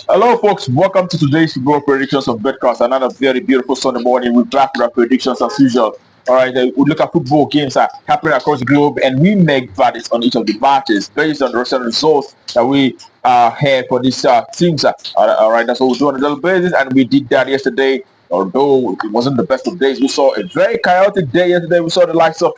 Hello, folks. Welcome to today's football predictions of Betcast. Another very beautiful Sunday morning. We're back with our predictions as usual. All right, we look at football games happening across the globe, and we make verdicts on each of the matches based on the recent results that we had for these teams. All right, that's what we do on a daily basis, and we did that yesterday. Although it wasn't the best of days, we saw a very chaotic day yesterday. We saw the likes of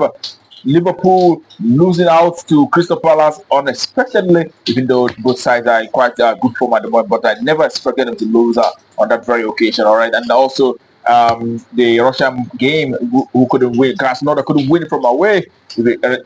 Liverpool losing out to Crystal Palace unexpectedly, even though both sides are in quite good form at the moment. But I never expected them to lose on that very occasion. All right, and also the Russian game, who couldn't win, Krasnodar couldn't win from away,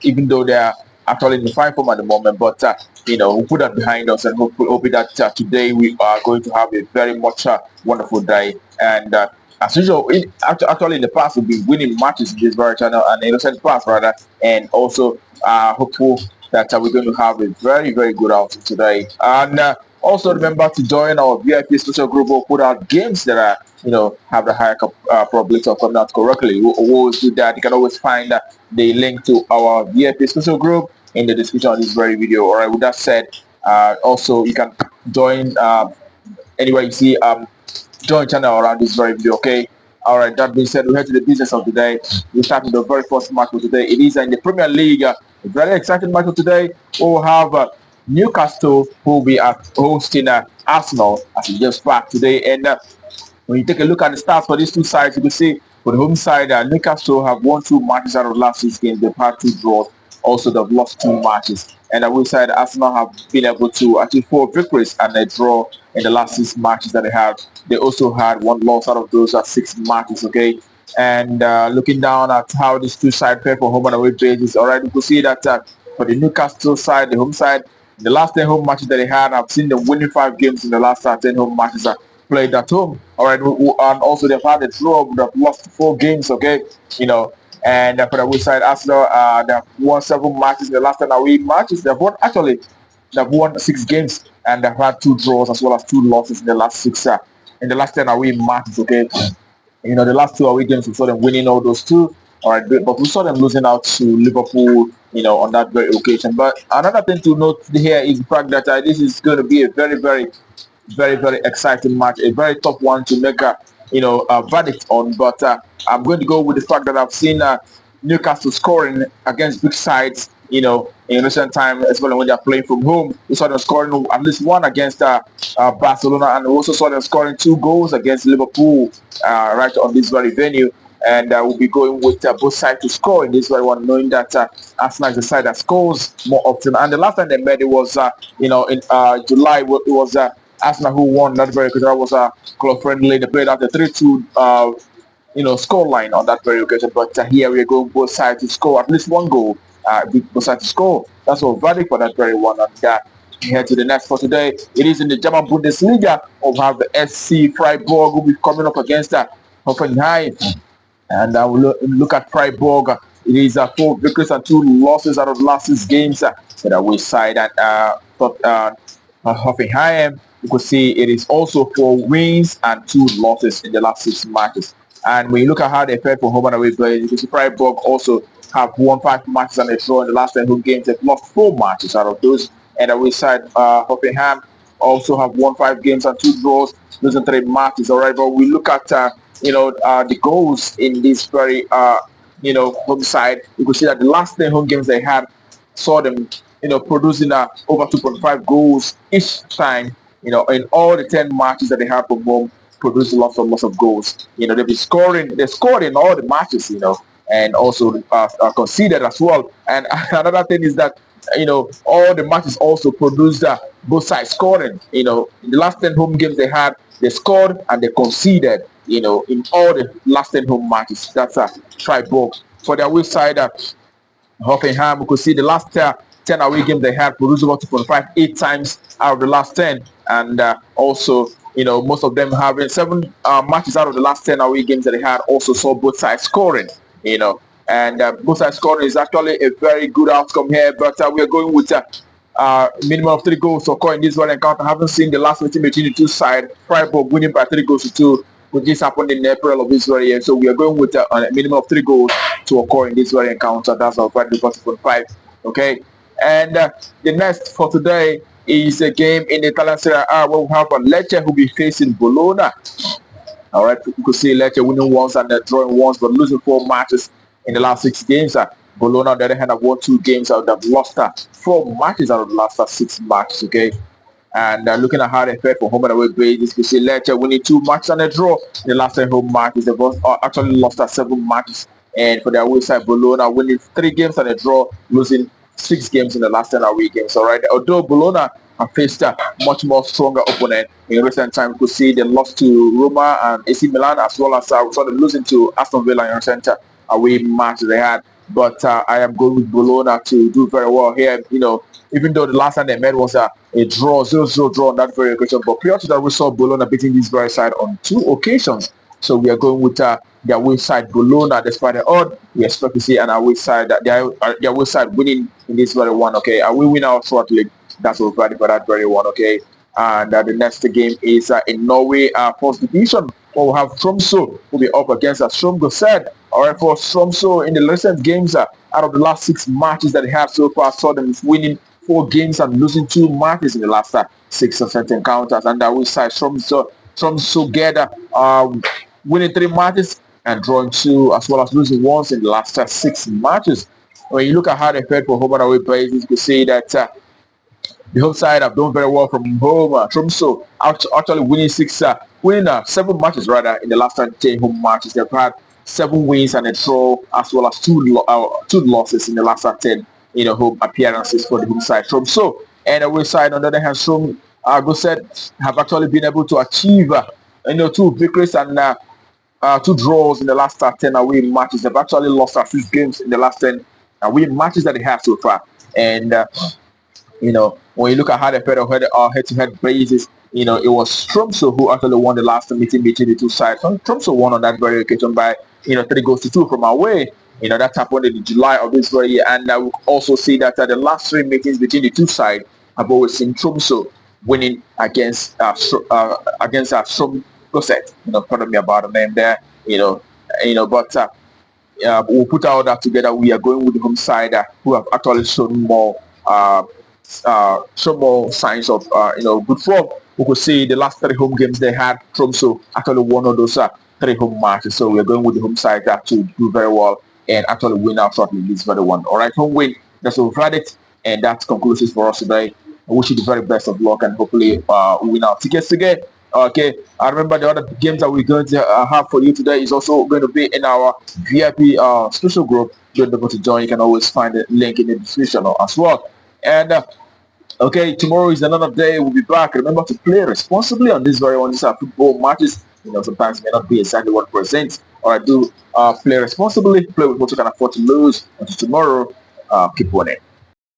even though they are actually in the fine form at the moment. But we put that behind us and hope that today we are going to have a very much wonderful day. And as usual, actually in the past we've been winning matches in this very channel and in the recent past rather, and also hopeful that we're going to have a very very good outing today. And also remember to join our VIP special group. We'll put out games that are have the higher probability of coming out correctly. We'll always do that. You can always find the link to our VIP special group in the description of this very video. All right. With that said, also you can join anywhere you see join channel around this very video. Okay. All right. That being said, we head to the business of the day. We start with the very first match of today. It is in the Premier League. A very exciting match of today. We'll have Newcastle who will be hosting Arsenal as we just back today. And when you take a look at the stats for these two sides, you can see for the home side, Newcastle have won two matches out of the last six games. They've had two draws. Also, they've lost two matches. And the away side, Arsenal have been able to achieve four victories and a draw in the last six matches that they have. They also had one loss out of those six matches, okay? And looking down at how these two sides play for home and away basis, all right, you can see that for the Newcastle side, the home side, the last 10 home matches that they had, I've seen them winning five games in the last 10 home matches played at home. All right, and also they've had a draw, they've lost four games, okay? And for the away side, Arsenal, they've won seven matches in the last 10 away matches. They've won six games and they've had two draws as well as two losses in the last six in the last 10 away matches, okay? The last two away games we saw them winning all those two. All right, but we saw them losing out to Liverpool, on that very occasion. But another thing to note here is the fact that this is going to be a very, very, very, very exciting match, a very tough one to make a verdict on. But I'm going to go with the fact that I've seen Newcastle scoring against big sides, in recent time, especially when they're playing from home. We saw them scoring at least one against Barcelona, and we also saw them scoring two goals against Liverpool right on this very venue. And we'll be going with both sides to score in this very one, knowing that Arsenal is the side that scores more often. And the last time they met, it was, in July. It was Arsenal who won that very because that was a club friendly. They played out the 3-2 score line on that very occasion. But here we are going both sides to score at least one goal. Both sides to score. That's what verdict for that very one. And head to the next for today. It is in the German Bundesliga. We'll have the SC Freiburg will be coming up against Hoffenheim. And we'll look at Freiburg. It is four victories and two losses out of the last six games. For the away side and Hoffenheim, you could see it is also four wins and two losses in the last six matches. And when you look at how they fared for home and away play, you can see Freiburg also have won five matches and a draw in the last 10 home games. They've lost four matches out of those. And away side, Hoffenheim also have won five games and two draws, losing three matches. All right, but we look at the goals in this very home side. You can see that the last 10 home games they had saw them producing over 2.5 goals each time. In all the 10 matches that they had from home, produced lots of goals. They've been scoring. They scored in all the matches. And also conceded as well. And another thing is that all the matches also produced both sides scoring. In the last 10 home games they had, they scored and they conceded. In all the last 10 home matches. That's Freiburg. For the away side, Hoffenheim, we could see the last 10 away games they had produced about 2.58 times out of the last 10. And also, most of them having seven matches out of the last 10 away games that they had also saw both sides scoring. And both sides scoring is actually a very good outcome here. But we are going with minimum of 3 goals to occur in this one encounter. I haven't seen the last meeting between the two sides. Freiburg winning by 3 goals to 2. Which happened in April of this very year. So we are going with a minimum of 3 goals to occur in this very encounter. That's our value 5. Okay. And the next for today is a game in the Italian Serie A where we have a Lecce who will be facing Bologna. All right, you could see Lecce winning once and drawing once, but losing 4 matches in the last 6 games. Bologna, on the other hand, have won 2 games. They've lost 4 matches out of the last 6 matches. Okay, and looking at how they fared for home and away basis, you see Lecce winning 2 matches and a draw in the last 10 home matches. They've actually lost 7 matches. And for their away side, Bologna winning 3 games and a draw, losing 6 games in the last 10 away games. All right, although Bologna have faced a much more stronger opponent in recent time, we could see they lost to Roma and AC Milan, as well as we saw them losing to Aston Villa in recent away match they had. But I am going with Bologna to do very well here. Even though the last time they met was a draw, 0-0 draw on that very occasion. But prior to that, we saw Bologna beating this very side on 2 occasions. So we are going with the away side Bologna, despite the odd. We expect to see an away side, the away side winning in this very one. Okay, we win our short league. That's what we're ready for that very one. Okay, and the next game is in Norway, first division. We'll have Tromso will be up against Stromsgodset. All right, for Tromso in the recent games, out of the last 6 matches that they have so far, saw them winning 4 games and losing 2 matches in the last 6 or 7 encounters. And that we side Tromso together, winning 3 matches and drawing 2, as well as losing once in the last 6 matches. When you look at how they fared for home and away basis, you can see that the home side have done very well from home. Tromso actually winning 7 matches rather in the last 10 home matches. They've had 7 wins and a draw, as well as 2 losses in the last 10 home appearances for the home side. Tromso and away side, on the other hand, Stromsgodset have actually been able to achieve 2 victories and 2 draws in the last 10 away matches. They've actually lost 6 games in the last 10 away matches that they have so far. And when you look at how they played head-to-head basis, it was Tromso who actually won the last meeting between the two sides. And Tromso won on that very occasion by 3-2 from away. That happened in July of this very year. And I will also see that the last 3 meetings between the two sides have always seen Tromso winning against Stromsgodset. Pardon me about the name there. But we'll put all that together. We are going with the home side who have actually shown more signs of good form. We could see the last 3 home games they had. Tromso actually won all those 3 home matches. So we are going with the home side to do very well and actually win out shortly this very one. All right, home win. That's what we've had it, and that concludes it for us today. I wish you the very best of luck and hopefully win our tickets again. Okay, I remember the other games that we're going to have for you today is also going to be in our VIP special group. You're able to join. You can always find the link in the description as well. And okay, tomorrow is another day. We'll be back. Remember to play responsibly on this very one. These are football matches. Sometimes it may not be exactly what presents. All right, do play responsibly. Play with what you can afford to lose. Until tomorrow, keep winning.